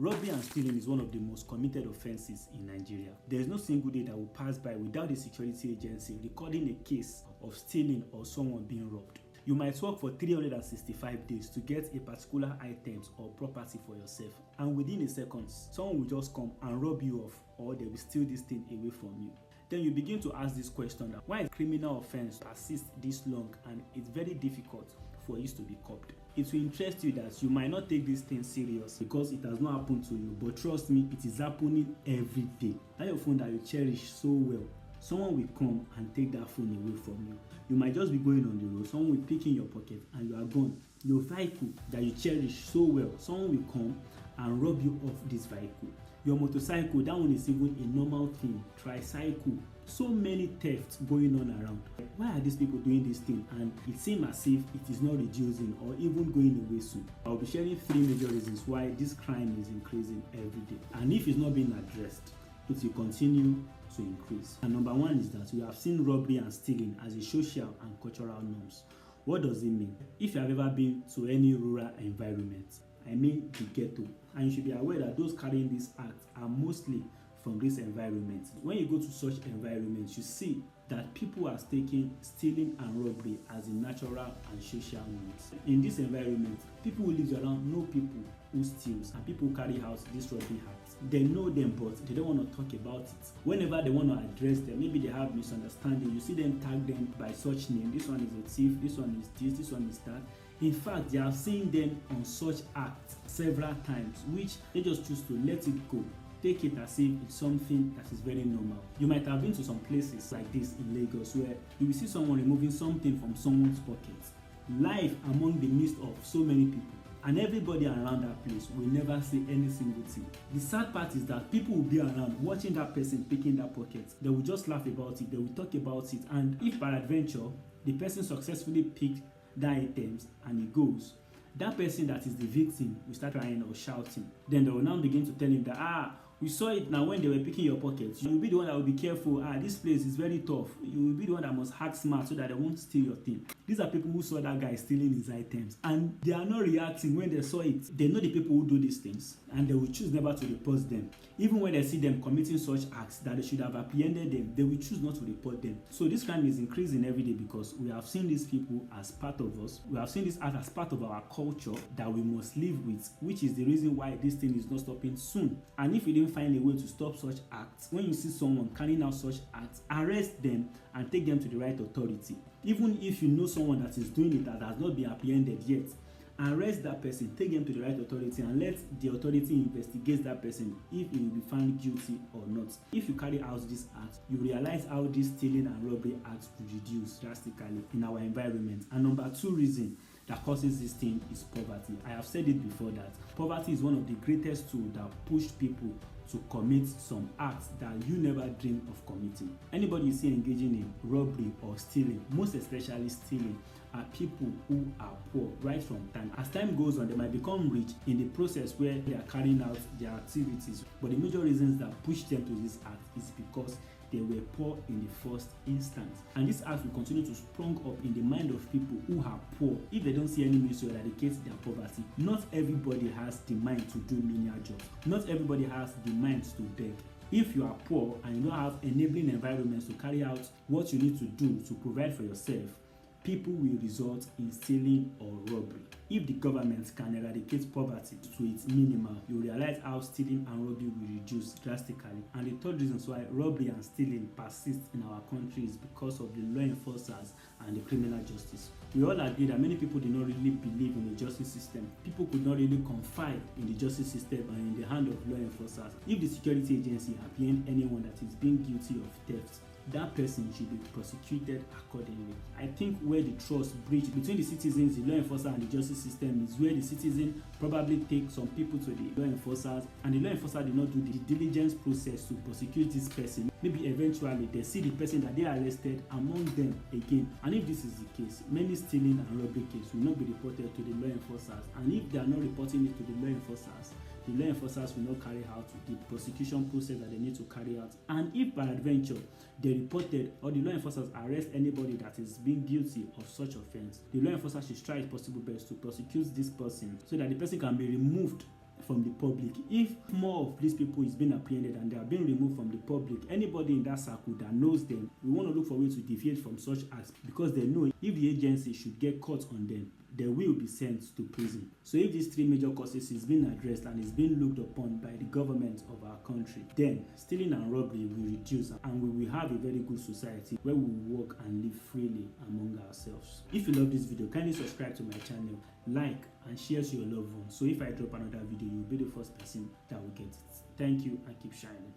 Robbery and stealing is one of the most committed offences in Nigeria. There is no single day that will pass by without a security agency recording a case of stealing or someone being robbed. You might work for 365 days to get a particular item or property for yourself, and within a second, someone will just come and rob you off, or they will steal this thing away from you. Then you begin to ask this question: why a criminal offense persists this long and it's very difficult for it to be copped? It will interest you that you might not take this thing serious because it has not happened to you, but trust me, it is happening every day. That your phone that you cherish so well, someone will come and take that phone away from you. You might just be going on the road, someone will pick in your pocket and you are gone. Your vehicle that you cherish so well, someone will come and rob you of this vehicle. Your motorcycle, that one is even a normal thing. Tricycle, so many thefts going on around. Why are these people doing this thing? And it seems as if it is not reducing or even going away soon. I'll be sharing 3 major reasons why this crime is increasing every day, and if it's not being addressed, it will continue to increase. And number 1 is that we have seen robbery and stealing as a social and cultural norms. What does it mean? If you have ever been to any rural environment, I mean the ghetto, and you should be aware that those carrying this act are mostly from this environment. When you go to such environments, you see that people are taking stealing and robbery as a natural and social needs. In this environment, people who live around know people who steals and people who carry out this robbery acts. They know them, but they don't want to talk about it. Whenever they want to address them, maybe they have misunderstanding, you see them tag them by such name. This one is a thief, this one is this one is that. In fact, they have seen them on such acts several times, which they just choose to let it go. Take it as if it's something that is very normal. You might have been to some places like this in Lagos where you will see someone removing something from someone's pocket, live among the midst of so many people, and everybody around that place will never say any single thing. The sad part is that people will be around watching that person picking that pocket. They will just laugh about it, they will talk about it, and if by adventure the person successfully picked that items and he goes, that person that is the victim will start crying or shouting. Then they will now begin to tell him that, we saw it now when they were picking your pockets. You will be the one that will be careful. This place is very tough. You will be the one that must hack smart so that they won't steal your thing. These are people who saw that guy stealing his items, and they are not reacting when they saw it. They know the people who do these things, and they will choose never to report them. Even when they see them committing such acts that they should have apprehended them, they will choose not to report them. So this crime is increasing every day because we have seen these people as part of us. We have seen this act as part of our culture that we must live with, which is the reason why this thing is not stopping soon. And if we didn't find a way to stop such acts, when you see someone carrying out such acts, arrest them and take them to the right authority. Even if you know someone that is doing it that has not been apprehended yet, arrest that person, take them to the right authority, and let the authority investigate that person if he will be found guilty or not. If you carry out this act, you realize how this stealing and robbery acts will reduce drastically in our environment. And number 2 reason that causes this thing is poverty. I have said it before that poverty is one of the greatest tools that push people to commit some acts that you never dreamed of committing. Anybody you see engaging in robbery or stealing, most especially stealing, are people who are poor right from time. As time goes on, they might become rich in the process where they are carrying out their activities. But the major reasons that push them to this act is because they were poor in the first instance. And this act will continue to sprung up in the mind of people who are poor if they don't see any means to eradicate their poverty. Not everybody has the mind to do menial jobs. Not everybody has the mind to beg. If you are poor and you don't have enabling environments to carry out what you need to do to provide for yourself, people will resort in stealing or robbery. If the government can eradicate poverty to its minimum, you realize how stealing and robbery will reduce drastically. And the third reason why robbery and stealing persist in our country is because of the law enforcers and the criminal justice. We all agree that many people do not really believe in the justice system. People could not really confide in the justice system and in the hand of law enforcers. If the security agency apprehend anyone that is being guilty of theft, that person should be prosecuted accordingly. I think where the trust breach between the citizens, the law enforcer, and the justice system is where the citizen probably take some people to the law enforcers, and the law enforcer did not do the diligence process to prosecute this person. Maybe eventually they see the person that they arrested among them again. And if this is the case, many stealing and robbery cases will not be reported to the law enforcers. And if they are not reporting it to the law enforcers will not carry out the prosecution process that they need to carry out. And if by adventure they reported or the law enforcers arrest anybody that is being guilty of such offense, the law enforcer should try its possible best to prosecute this person so that the person can be removed from the public. If more of these people is being apprehended and they are being removed from the public, anybody in that circle that knows them, we want to look for ways to deviate from such acts, because they know if the agency should get caught on them, they will be sent to prison. So if these three major causes is being addressed and is being looked upon by the government of our country, then stealing and robbery will reduce, and we will have a very good society where we will work and live freely among ourselves. If you love this video, kindly subscribe to my channel, like and share to your loved ones, so if I drop another video, you'll be the first person that will get it. Thank you and keep shining.